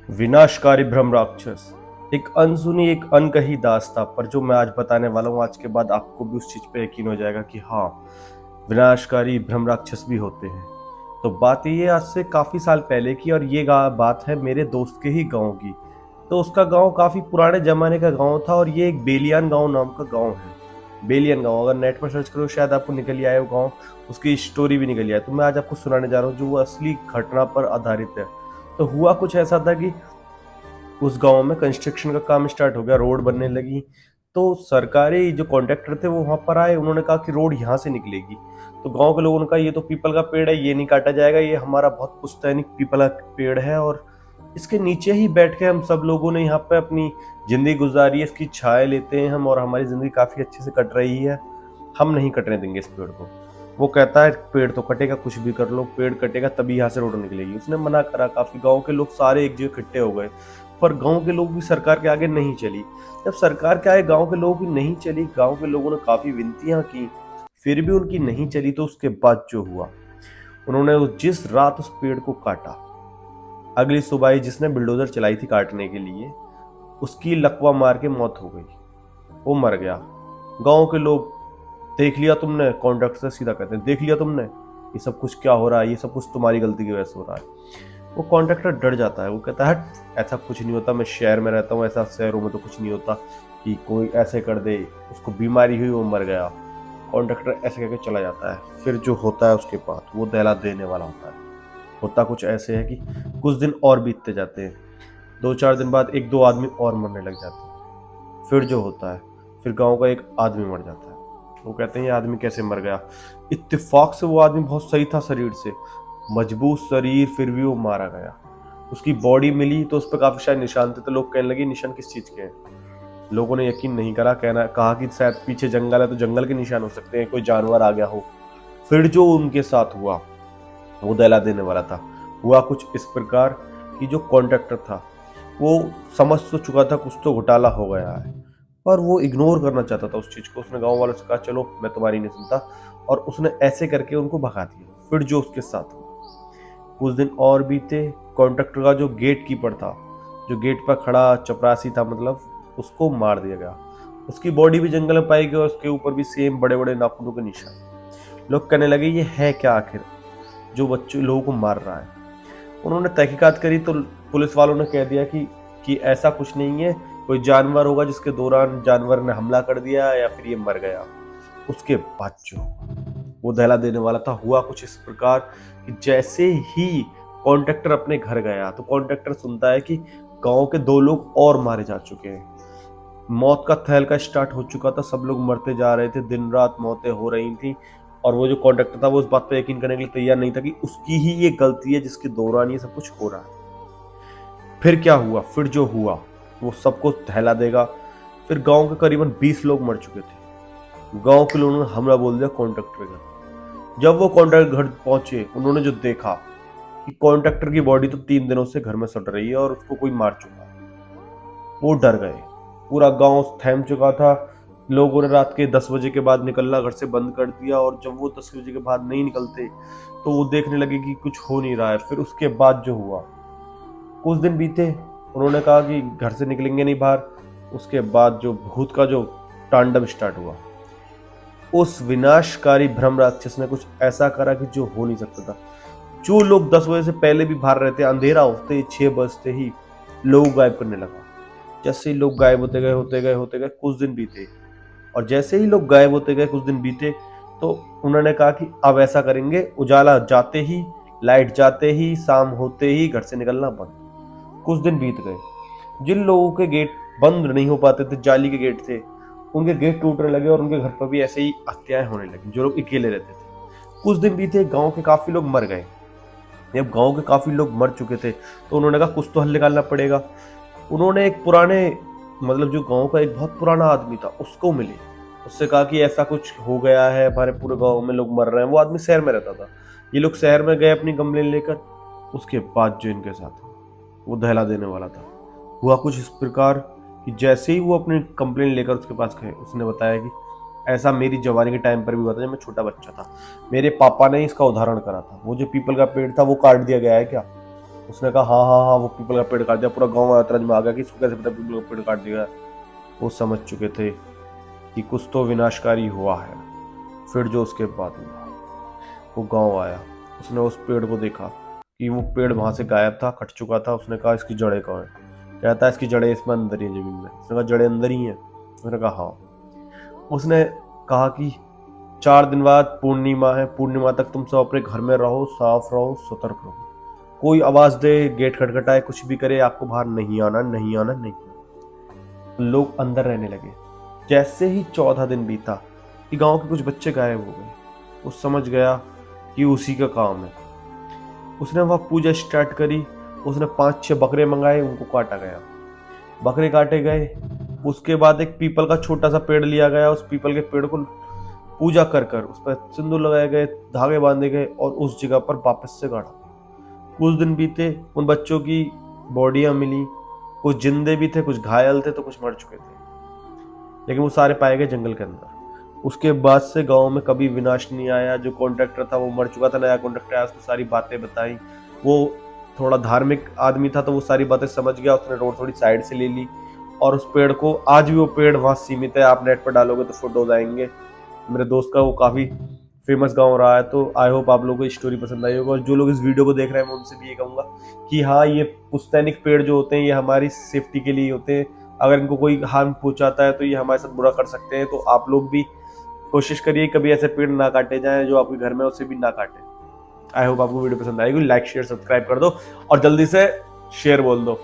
विनाशकारी ब्रह्म राक्षस। एक अनसुनी, एक अनकही दास्तां, पर जो मैं आज बताने वाला हूँ, आज के बाद आपको भी उस चीज पे यकीन हो जाएगा कि हाँ, विनाशकारी ब्रह्म राक्षस भी होते हैं। तो बात ये आज से काफी साल पहले की, और ये बात है मेरे दोस्त के ही गांव की। तो उसका गांव काफी पुराने जमाने का गांव था, और ये एक बेलियान गांव नाम का गांव है। बेलियन गांव, अगर नेट पर सर्च करो शायद आपको निकल ही आए वो गांव, उसकी स्टोरी भी निकल ही आए। तो मैं आज आपको सुनाने जा रहा हूँ जो वो असली घटना पर आधारित है। तो हुआ कुछ ऐसा था कि उस गांव में कंस्ट्रक्शन का काम स्टार्ट हो गया, रोड बनने लगी। तो सरकारी जो कॉन्ट्रैक्टर थे वो वहां पर आए, उन्होंने कहा कि रोड यहाँ से निकलेगी। तो गांव के लोगों ने कहा ये तो पीपल का पेड़ है, ये नहीं काटा जाएगा, ये हमारा बहुत पुश्तैनी पीपल का पेड़ है, और इसके नीचे ही बैठ के हम सब लोगों ने यहाँ पे अपनी जिंदगी गुजारी है, इसकी छाया लेते हैं हम, और हमारी जिंदगी काफी अच्छे से कट रही है। हम नहीं कटने देंगे इस पेड़ को। वो कहता है पेड़ तो कटेगा, कुछ भी कर लो, पेड़ कटेगा तभी यहाँ से रोड निकलेगी। उसने मना करा, काफी गांव के लोग सारे एक जगह इकट्ठे हो गए, पर गांव के लोग भी सरकार के आगे नहीं चली। जब सरकार के आगे गांव के लोगों की नहीं चली, गांव के लोगों ने काफी विनतियां की, फिर भी उनकी नहीं चली। तो उसके बाद जो हुआ, उन्होंने जिस रात उस पेड़ को काटा, अगली सुबह ही जिसने बुलडोजर चलाई थी काटने के लिए, उसकी लकवा मार के मौत हो गई, वो मर गया। गांव के लोग, देख लिया तुमने, कॉन्ट्रैक्टर से सीधा कहते हैं, देख लिया तुमने, ये सब कुछ क्या हो रहा है, ये सब कुछ तुम्हारी गलती की वजह से हो रहा है। वो कॉन्ट्रैक्टर डर जाता है, वो कहता है हट, ऐसा कुछ नहीं होता, मैं शहर में रहता हूँ, ऐसा शहरों में तो कुछ नहीं होता कि कोई ऐसे कर दे, उसको बीमारी हुई वो मर गया। कॉन्ट्रैक्टर ऐसे कहकर चला जाता है। फिर जो होता है उसके बाद, वो दहला देने वाला होता है। होता कुछ ऐसे है कि कुछ दिन और बीतते जाते हैं, 2-4 दिन बाद एक दो आदमी और मरने लग जाते हैं। फिर जो होता है, फिर गांव का एक आदमी मर जाता है। वो कहते हैं ये आदमी कैसे मर गया। इत्तेफाक से वो आदमी बहुत सही था शरीर से, मजबूत शरीर, फिर भी वो मारा गया। उसकी बॉडी मिली तो उस पर काफी शायद निशान थे। तो लोग कहने लगे निशान किस चीज के हैं। लोगों ने यकीन नहीं करा, कहा कि शायद पीछे जंगल है तो जंगल के निशान हो सकते हैं, कोई जानवर आ गया हो। फिर जो उनके साथ हुआ वो दहला देने वाला था। हुआ कुछ इस प्रकार कि जो कॉन्ट्रैक्टर था वो समझ तो चुका था कुछ तो घोटाला हो गया है, पर वो इग्नोर करना चाहता था उस चीज को। उसने गांव वालों से कहा चलो मैं तुम्हारी नहीं सुनता, और उसने ऐसे करके उनको भगा दिया। फिर जो उसके साथ हुआ, कुछ दिन और बीते। कॉन्ट्रैक्टर का जो गेट कीपर था, जो गेट पर खड़ा चपरासी था, मतलब उसको मार दिया गया। उसकी बॉडी भी जंगल में पाई गई, और उसके ऊपर भी सेम बड़े बड़े नाखूनों के निशान। लोग कहने लगे ये है क्या आखिर, जो बच्चों लोगों को मार रहा है। उन्होंने तहकीकात करी तो पुलिस वालों ने कह दिया कि ऐसा कुछ नहीं है, कोई जानवर होगा जिसके दौरान जानवर ने हमला कर दिया, या फिर ये मर गया। उसके बाद जो वो दहला देने वाला था, हुआ कुछ इस प्रकार कि जैसे ही कॉन्ट्रैक्टर अपने घर गया तो कॉन्ट्रैक्टर सुनता है कि गांव के 2 लोग और मारे जा चुके हैं। मौत का तहलका स्टार्ट हो चुका था, सब लोग मरते जा रहे थे, दिन रात मौतें हो रही थी। और वो जो कॉन्ट्रैक्टर था वो उस बात पर यकीन करने के लिए तैयार नहीं था कि उसकी ही ये गलती है जिसके दौरान ये सब कुछ हो रहा है। फिर क्या हुआ, फिर जो हुआ वो सबको दहला देगा। फिर गांव के करीबन 20 लोग मर चुके थे। गांव के लोगों ने हमला बोल दिया कॉन्ट्रैक्टर के घर। जब वो कॉन्ट्रैक्टर घर पहुंचे, उन्होंने जो देखा कि कॉन्ट्रैक्टर की बॉडी तो 3 दिनों से घर में सड़ रही है और उसको कोई मार चुका है, वो डर गए। पूरा गांव थम चुका था। लोगों ने रात के 10 बजे के बाद निकलना घर से बंद कर दिया, और जब वो 10 बजे के बाद नहीं निकलते तो वो देखने लगे कि कुछ हो नहीं रहा है। फिर उसके बाद जो हुआ, कुछ दिन बीते, उन्होंने कहा कि घर से निकलेंगे नहीं बाहर। उसके बाद जो भूत का जो तांडव स्टार्ट हुआ, उस विनाशकारी ब्रह्म राक्षस ने कुछ ऐसा करा कि जो हो नहीं सकता था। जो लोग 10 बजे से पहले भी बाहर रहते, अंधेरा होते ही 6 बजते ही लोग गायब करने लगा। जैसे ही लोग गायब होते गए कुछ दिन बीते, और जैसे ही लोग गायब होते गए कुछ दिन बीते, तो उन्होंने कहा कि अब ऐसा करेंगे, उजाला जाते ही, लाइट जाते ही, शाम होते ही घर से निकलना बंद। कुछ दिन बीत गए। जिन लोगों के गेट बंद नहीं हो पाते थे, जाली के गेट थे, उनके गेट टूटने लगे, और उनके घर पर भी ऐसे ही हत्याएं होने लगी, जो लोग अकेले रहते थे। कुछ दिन बीते, गांव के काफी लोग मर गए। जब गांव के काफी लोग मर चुके थे तो उन्होंने कहा कुछ तो हल निकालना पड़ेगा। उन्होंने एक पुराने, मतलब जो गांव का एक बहुत पुराना आदमी था, उसको मिले। उससे कहा कि ऐसा कुछ हो गया है, हमारे पूरे गांव में लोग मर रहे हैं। वो आदमी शहर में रहता था। ये लोग शहर में गए अपनी कंप्लेन लेकर। उसके बाद जो इनके साथ हुआ, वो दहला देने वाला था। हुआ कुछ इस प्रकार कि जैसे ही वो अपनी कंप्लेन लेकर उसके पास गए, उसने बताया कि ऐसा मेरी जवानी के टाइम पर भी हुआ था, जब मैं छोटा बच्चा था। मेरे पापा ने इसका उदाहरण करा था। वो जो पीपल का पेड़ था वो काट दिया गया है क्या? उसने कहा हाँ हाँ हाँ वो पीपल का पेड़ काट दिया। पूरा गांव अतरज में आ गया कि इसको कैसे पता पीपल का पेड़ काट दिया। वो समझ चुके थे कि कुछ तो विनाशकारी हुआ है। फिर जो उसके बाद हुआ, वो गांव आया, उसने उस पेड़ को देखा कि वो पेड़ वहां से गायब था, कट चुका था। उसने कहा इसकी जड़ें कहाँ हैं? कहता है इसकी जड़ें इसमें अंदर ही है, जमीन में। उसने कहा जड़ें अंदर ही हैं? उसने कहा हाँ। उसने कहा कि 4 दिन बाद पूर्णिमा है, पूर्णिमा तक तुम सब अपने घर में रहो, साफ रहो, सतर्क रहो। कोई आवाज दे, गेट खटखटाए, कुछ भी करे, आपको बाहर नहीं आना, नहीं आना, नहीं आना। लोग अंदर रहने लगे। जैसे ही 14 दिन बीता कि गांव के कुछ बच्चे गायब हो गए, वो समझ गया कि उसी का काम है। उसने वह पूजा स्टार्ट करी। उसने 5-6 बकरे मंगाए, उनको काटा गया, बकरे काटे गए। उसके बाद एक पीपल का छोटा सा पेड़ लिया गया, उस पीपल के पेड़ को पूजा कर कर उस पर सिंदूर लगाए गए, धागे बांधे गए और उस जगह पर वापस से गाड़ा। कुछ दिन बीते, उन बच्चों की बॉडियां मिली, कुछ जिंदे भी थे, कुछ घायल थे तो कुछ मर चुके थे, लेकिन वो सारे पाए गए जंगल के अंदर। उसके बाद से गांव में कभी विनाश नहीं आया। जो कॉन्ट्रैक्टर था वो मर चुका था, नया कॉन्ट्रैक्टर आया, उसको सारी बातें बताई। वो थोड़ा धार्मिक आदमी था तो वो सारी बातें समझ गया, उसने रोड थोड़ी साइड से ले ली। और उस पेड़ को, आज भी वो पेड़ वहां सीमित है, आप नेट पर डालोगे तो फोटोज आएंगे। मेरे दोस्त का वो काफी फेमस गांव रहा है। तो आई होप आप लोगों को स्टोरी पसंद आई होगा। और जो लोग इस वीडियो को देख रहे हैं मैं उनसे भी ये कहूंगा कि हाँ, ये पुश्तैनिक पेड़ जो होते हैं ये हमारी सेफ्टी के लिए होते हैं। अगर इनको कोई हार्म पहुंचाता है तो ये हमारे साथ बुरा कर सकते हैं। तो आप लोग भी कोशिश करिए कभी ऐसे पेड़ ना काटे जाएं, जो आपके घर में उसे भी ना काटे। आई होप आपको वीडियो पसंद आएगी। लाइक शेयर सब्सक्राइब कर दो और जल्दी से शेयर बोल दो।